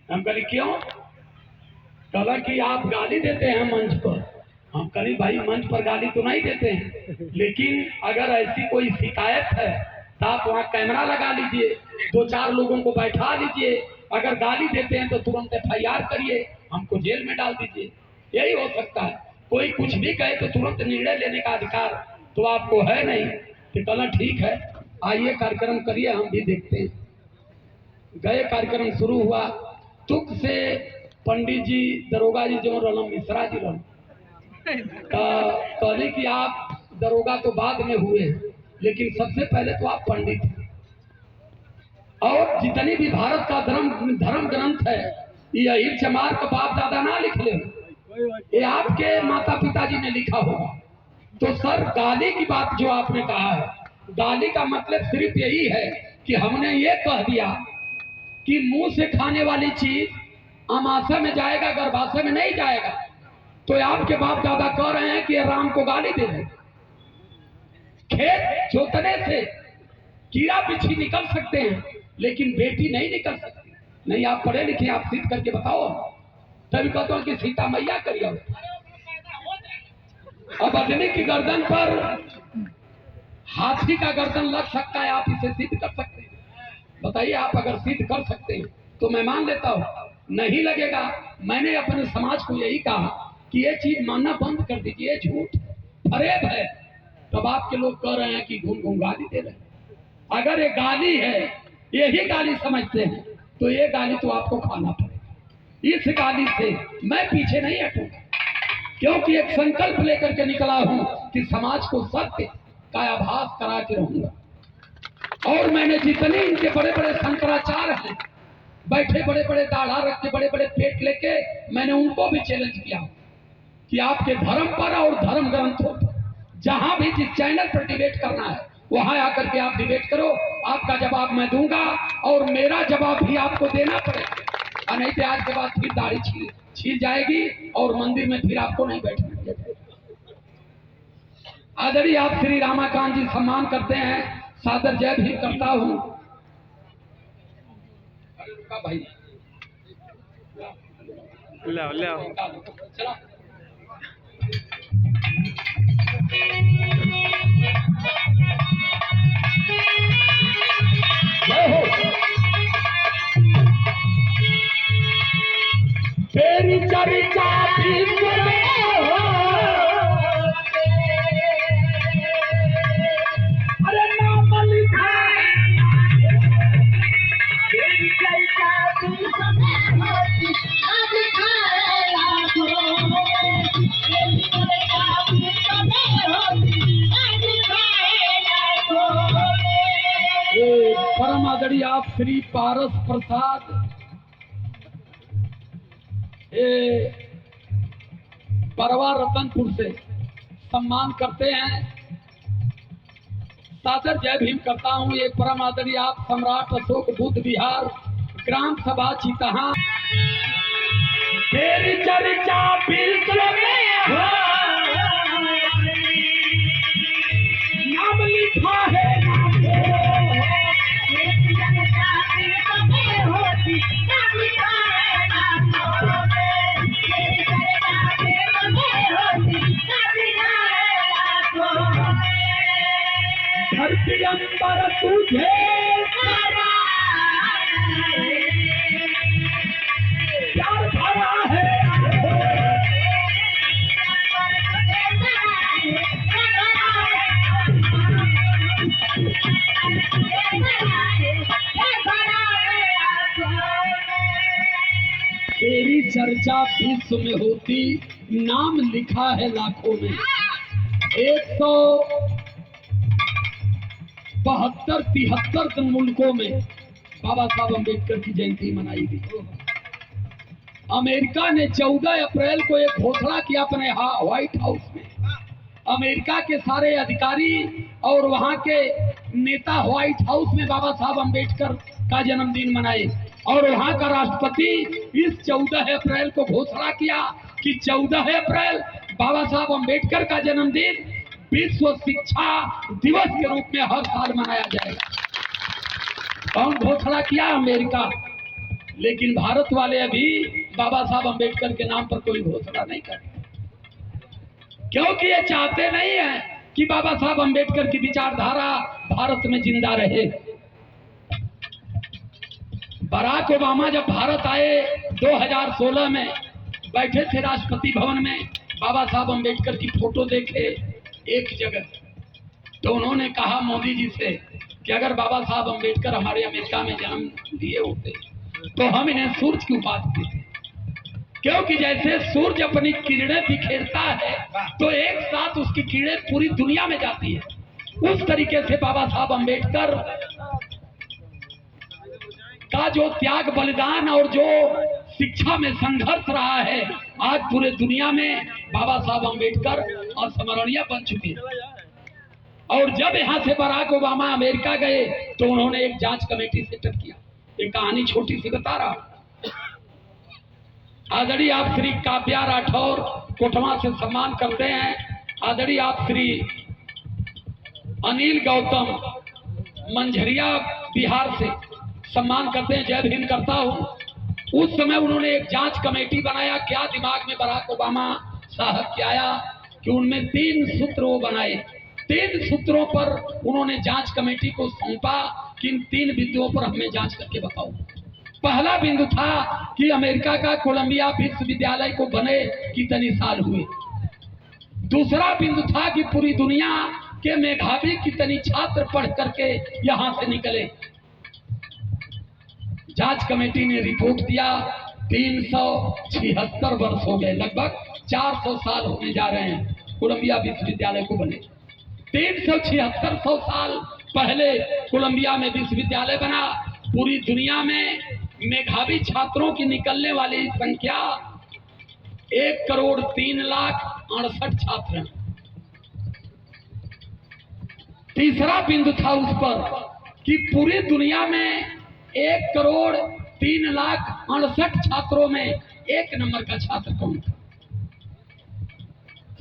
हम कहे क्यों? कहा कि आप गाली देते हैं मंच पर। हम कहे भाई मंच पर गाली तो नहीं देते हैं, लेकिन अगर ऐसी कोई शिकायत है तो आप वहाँ कैमरा लगा लीजिए, 2-4 लोगों को बैठा लीजिए। अगर गाली देते हैं तो तुरंत FIR करिए, हमको जेल में डाल दीजिए। यही हो सकता है। कोई कुछ भी कहे तो तुरंत निर्णय लेने का अधिकार तो आपको है नहीं। तो कहना ठीक है, आइए कार्यक्रम करिए, हम भी देखते हैं। गए, कार्यक्रम शुरू हुआ। तुक से पंडित जी, दरोगा जी जो रलम मिश्रा जी रल कहली कि आप दरोगा तो बाद में हुए, लेकिन सबसे पहले तो आप पंडित हैं। और जितनी भी भारत का धर्म ग्रंथ है, यही चमार का बाप दादा ना लिख ले, ये आपके माता पिताजी ने लिखा होगा। तो सर, गाली की बात जो आपने कहा है, गाली का मतलब सिर्फ यही है कि हमने ये कह दिया कि मुंह से खाने वाली चीज अमाशय में जाएगा, गर्भाशय में नहीं जाएगा। तो आपके बाप दादा कह रहे हैं कि राम को गाली दे रहे। खेत जोतने से कीड़ा बिच्छी निकल सकते हैं, लेकिन बेटी नहीं निकल सकती। नहीं, आप पढ़े लिखे, आप सिद्ध करके बताओ। तभी कहता हूं कि सीता मैया करिए। अब अग्नि की गर्दन पर हाथी का गर्दन लग सकता है, आप इसे सिद्ध कर सकते हैं? बताइए, आप अगर सिद्ध कर सकते हैं तो मैं मान लेता हूं। नहीं लगेगा, मैंने अपने समाज को यही कहा कि ये चीज मानना बंद कर दीजिए, झूठ फरेब है। तब आपके लोग कह रहे हैं कि घूम घूम गाली दे रहे हैं। अगर ये गाली है, यही गाली समझते हैं, तो ये गाली तो आपको खाना पड़ेगा। इस गाली से मैं पीछे नहीं हटूंगा, क्योंकि एक संकल्प लेकर के निकला हूं कि समाज को सत्य का आभास करा के रहूंगा। और मैंने जितने इनके बड़े बड़े शंकराचार्य हैं, बैठे बड़े बड़े दाढ़ा रख के, बड़े बड़े पेट लेके, मैंने उनको भी चैलेंज किया कि आपके धर्म पर और धर्म ग्रंथों पर जहां भी जिस चैनल पर डिबेट करना है, वहां आकर के आप डिबेट करो। आपका जवाब मैं दूंगा और मेरा जवाब भी आपको देना पड़ेगा। नहीं तो आज के बाद फिर दाढ़ी छील जाएगी और मंदिर में फिर आपको नहीं बैठना चाहिए। आदरणीय आप श्री रामाकांत जी सम्मान करते हैं, सादर जय भी करता हूं। भाई चला तेरी चर्चा अरे नाम लिखा तेरी चर्चा परम आदरणीय आप श्री पारस प्रसाद परवा रतनपुर से सम्मान करते हैं, सादर जय भीम करता हूं। एक परम आदरणीय आप सम्राट अशोक बुद्ध विहार ग्राम सभा चितहा। तेरी चर्चा विश्व में नाम लिखा है, धरती अंबर तुझे प्यार भरा है। तेरी चर्चा विश्व में होती, नाम लिखा है लाखों में। 172-73 मुल्कों में बाबा साहब अम्बेडकर की जयंती मनाई गई। अमेरिका ने 14 अप्रैल को एक घोषणा किया अपने व्हाइट हाउस में। अमेरिका के सारे अधिकारी और वहां के नेता व्हाइट हाउस में बाबा साहब अम्बेडकर का जन्मदिन मनाए, और वहां का राष्ट्रपति इस 14 अप्रैल को घोषणा किया कि 14 अप्रैल बाबा साहब अम्बेडकर का जन्मदिन विश्व शिक्षा दिवस के रूप में हर साल मनाया जाएगा। कौन घोषणा किया? अमेरिका। लेकिन भारत वाले अभी बाबा साहब अम्बेडकर के नाम पर कोई घोषणा नहीं करते, क्योंकि ये चाहते नहीं है कि बाबा साहब अम्बेडकर की विचारधारा भारत में जिंदा रहे। बराक ओबामा जब भारत आए 2016 में, बैठे थे राष्ट्रपति भवन में, बाबा साहब अम्बेडकर की फोटो देखे एक जगह, तो उन्होंने कहा मोदी जी से कि अगर बाबा साहब अम्बेडकर हमारे अमेरिका में जन्म लिए होते तो हम इन्हें सूरज की उपाधि देते, क्योंकि जैसे सूरज अपनी किरणें बिखेरता है तो एक साथ उसकी किरणें पूरी दुनिया में जाती है, उस तरीके से बाबा साहब अम्बेडकर का जो त्याग बलिदान और जो शिक्षा में संघर्ष रहा है, आज पूरे दुनिया में बाबा साहब अम्बेडकर अस्मरणीय बन चुके हैं। और जब यहाँ से बराक ओबामा अमेरिका गए तो उन्होंने एक जांच कमेटी सेटअप किया। एक कहानी छोटी सी बता रहा। आदरणीय आप श्री काव्या राठौर कोटवा से सम्मान करते हैं, आदरणीय आप श्री अनिल गौतम मंझरिया बिहार से सम्मान करते हैं, जय भीम करता हूं। उस समय उन्होंने एक जांच कमेटी बनाया। क्या दिमाग में बराक ओबामा साहब के आया कि उनमें 3 सूत्र वो बनाए। 3 सूत्रों पर उन्होंने जांच कमेटी को सौंपा कि इन 3 बिंदुओं पर हमें जांच करके बताओ। पहला बिंदु था कि अमेरिका का कोलंबिया विश्वविद्यालय को बने कितने साल हुए। दूसरा बिंदु था कि पूरी दुनिया के मेधावी कितनी छात्र पढ़ करके यहां से निकले। जांच कमेटी ने रिपोर्ट दिया 376 वर्ष हो गए, लगभग 400 साल होने जा रहे हैं कोलंबिया विश्वविद्यालय को बने। 376 साल पहले कोलंबिया में विश्वविद्यालय बना। पूरी दुनिया में मेधावी छात्रों की निकलने वाली संख्या 1,03,68,000 छात्र हैं। तीसरा बिंदु था उस पर कि पूरी दुनिया में 1,03,68,000 छात्रों में 1 नंबर का छात्र कौन था।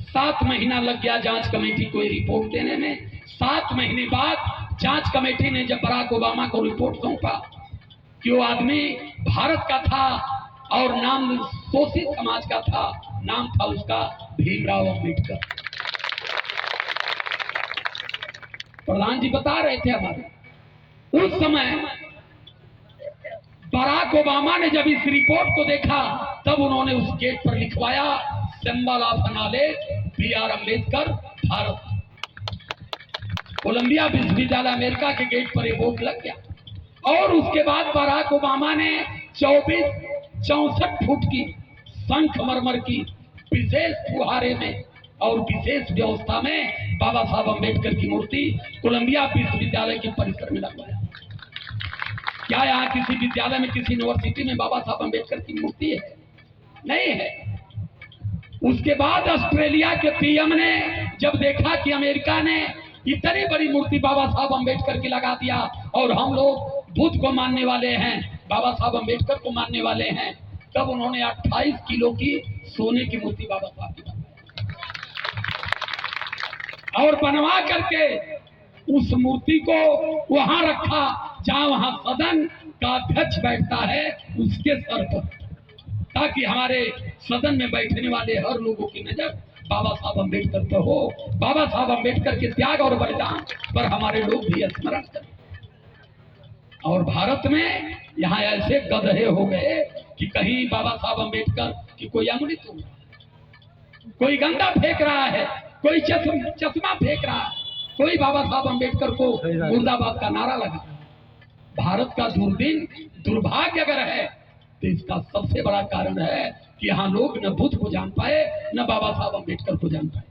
7 महीना लग गया जांच कमेटी को रिपोर्ट देने में। 7 महीने बाद जांच कमेटी ने जब बराक ओबामा को रिपोर्ट सौंपा कि वो आदमी भारत का था और नाम शोषित समाज का था, नाम था उसका भीमराव अम्बेडकर। प्रधान जी बता रहे थे हमारे, उस समय बराक ओबामा ने जब इस रिपोर्ट को देखा तब उन्होंने उस गेट पर लिखवाया symbol of knowledge B R. Ambedkar Bharat. Columbia विश्वविद्यालय अमेरिका के गेट पर ये बोर्ड लग गया। और उसके बाद बराक ओबामा ने 64 फुट की संगमरमर की विशेष फुहारे में और विशेष व्यवस्था में बाबा साहब अम्बेडकर की मूर्ति कोलंबिया विश्वविद्यालय के परिसर में लगवाया। क्या यहाँ किसी विद्यालय में, किसी यूनिवर्सिटी में बाबा साहब अम्बेडकर की मूर्ति है? नहीं है। उसके बाद ऑस्ट्रेलिया के पीएम ने जब देखा कि अमेरिका ने इतनी बड़ी मूर्ति बाबा साहब अम्बेडकर की लगा दिया और हम लोग बुद्ध को मानने वाले हैं, बाबा साहब अम्बेडकर को मानने वाले हैं, तब उन्होंने 28 किलो की सोने की मूर्ति बाबा साहब की बनाई और बनवा करके उस मूर्ति को वहां रखा जहां वहां सदन का अध्यक्ष बैठता है उसके सर पर, ताकि हमारे सदन में बैठने वाले हर लोगों की नजर बाबा साहब अम्बेडकर पर हो। बाबा साहब अम्बेडकर के त्याग और बलिदान पर हमारे लोग भी स्मरण करें। और भारत में यहाँ ऐसे गधे हो गए कि कहीं बाबा साहब अम्बेडकर की कोई अंगुली तो, कोई गंगा फेंक रहा है, कोई चश्मा फेंक रहा है, कोई बाबा साहब अम्बेडकर को मुर्दाबाद का नारा लगा। भारत का दुर्दिन दुर्भाग्य अगर है तो इसका सबसे बड़ा कारण है कि यहाँ लोग न बुद्ध को जान पाए न बाबा साहब अम्बेडकर को जान पाए।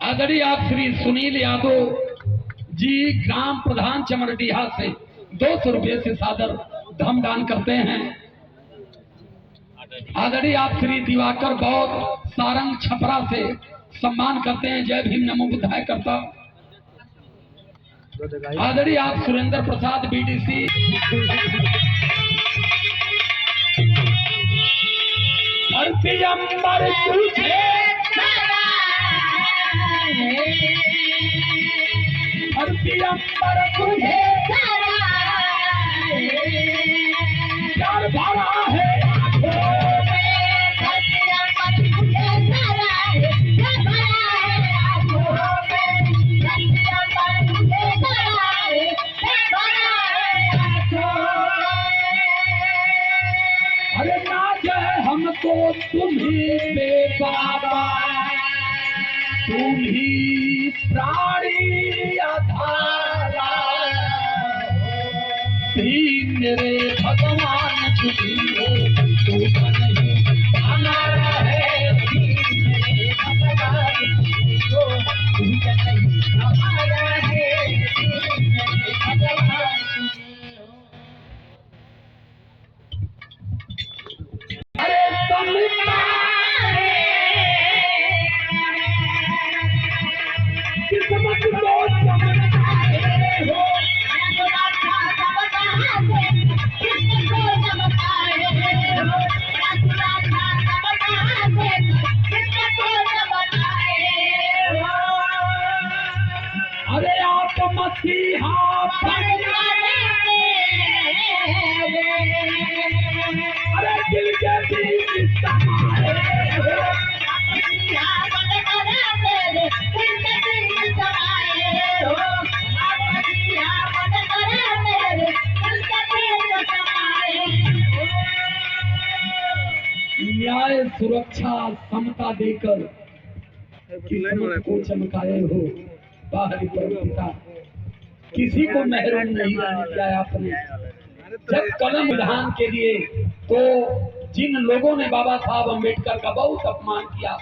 आदरणीय आप श्री सुनील यादव जी ग्राम प्रधान चमरडीहा से 200 रुपये से सादर धम दान करते हैं। आदरणीय आप श्री दिवाकर बौद्ध सारंग छपरा से सम्मान करते हैं, जय भीम नमो बुद्धाय करता। आदरणीय आप सुरेंद्र प्रसाद बीडीसी धरती अंबर तुझे धरती अंबर तुझे भरा है आँखों में, धरतिया पर तुझे धरा है, ये भरा है आँखों में, धरतिया पर तुझे धरा है, ये भरा है आँखों में। अरे नाज है हमको तुम ही बेबाबा, तुम ही प्राणी आधारा, मेरे भगवान तुझी हो, तू नहीं हमारा है, मेरे भगवान तुझी हो, तू नहीं हमारा है, मेरे भगवान तुझी हो। अरे समझता किस्मत को चमकाए हो, अरे आप मसीहा अरे दिल के बीच समाए हो, न्याय सुरक्षा समता देकर किस्मत को चमकाए हो, बाहरी प्रवृत्ता किसी को महरूम नहीं रहने दिया आपने। जब कलम विधान के लिए तो जिन लोगों ने बाबा साहब अम्बेडकर का बहुत अपमान किया,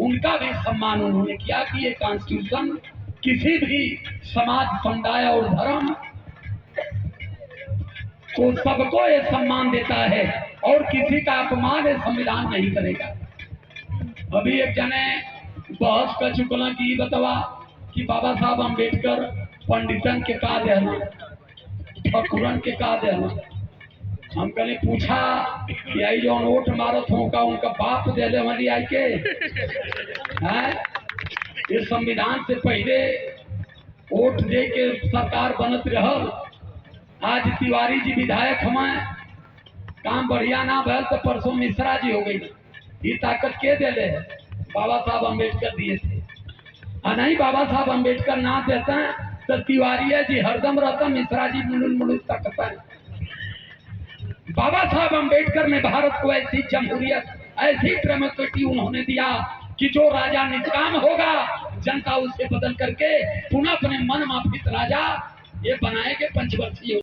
उनका भी सम्मान उन्होंने किया कि ये कॉन्स्टिट्यूशन किसी भी समाज, समुदाय और धर्म को सबको ये सम्मान देता है और किसी का अपमान ये संविधान नहीं करेगा। अभी एक जने बहस कर चुकला कि बतवा कि बाबा साहब अम्बेडकर पंडितन के का देना, ठकुरन के का देना। हम कने पूछा कि आई जो वोट मारत हो का उनका बाप दे दे हमारी आई के हैं? ये संविधान से पहले वोट दे के सरकार बनत रहल। आज तिवारी जी विधायक हमारे काम बढ़िया ना भल तो परसों मिश्रा जी हो गई। ये ताकत के दे ले है? बाबा साहब अम्बेडकर दिए थे। नहीं बाबा साहब अम्बेडकर ना देते हैं तो तिवारी जी हरदम रहता, मिश्रा जी मुलुल ताकत है। बाबा साहब अम्बेडकर ने भारत को ऐसी जमहूरियत, ऐसी डेमोक्रेसी उन्होंने दिया कि जो राजा निष्काम होगा जनता उसे बदल करके पुनः अपने मन माफिक राजा ये बनाएंगे पंचवर्षीय।